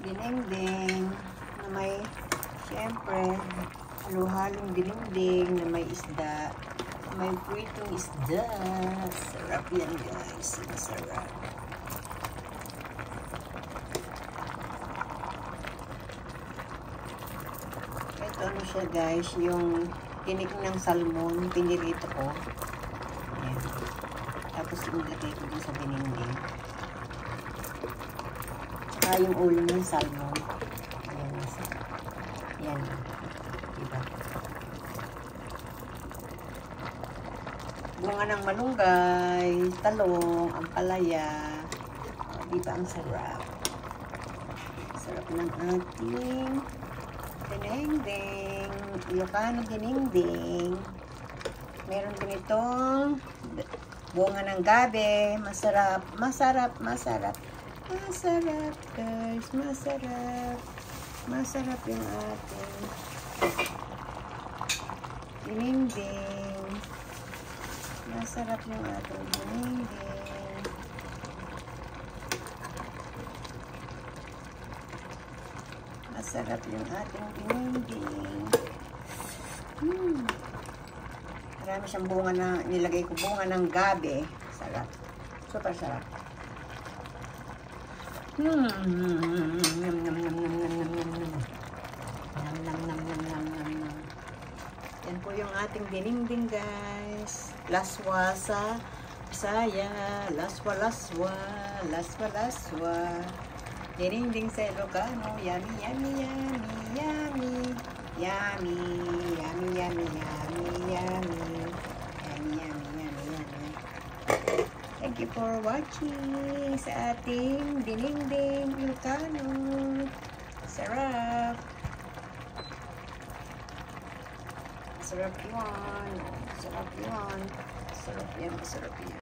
Dinengdeng na may, syempre, halo-halong dinengdeng na may isda. May pritong isda. Sarap yan, guys. Masarap. Ito ano siya, guys, yung tinik ng salmon, pinirito ko. Ayan. Tapos inilagay ko din sa dinengdeng. Saka yung ulo ng salmon. Ayan. Ayan. Diba? Bunga ng malunggay, talong, ampalaya. O, diba ang sarap? Sarap ng ating dinengdeng. Ilocano dinengdeng. Meron din itong bunga ng gabi. Masarap, masarap, masarap. Masarap, guys. Masarap. Masarap yung ating dinengdeng. Masarap yung ating dinengdeng. Masarap yung ating dinengdeng. Marami siyang bunga na nilagay ko. Bunga ng gabi. Sarap. Super sarap. Yum, yum, yum, yum, yum, yum, yum, yum, yum. Yum, yum, yum, yum, yum, yum, yum. Yan po yung ating dinengdeng, guys. Laswa sa Bisaya. Laswa, laswa. Laswa, laswa. Dinengdeng sa Ilocano. Yummy, yummy, yummy, yummy. Yummy, yummy, yummy, yummy, yummy. Yummy, yummy, yummy, yummy. Thank you for watching sa ating dinengdeng Ilocano. Sarap. Sarap yun. Sarap yun. Sarap yan. Sarap yan.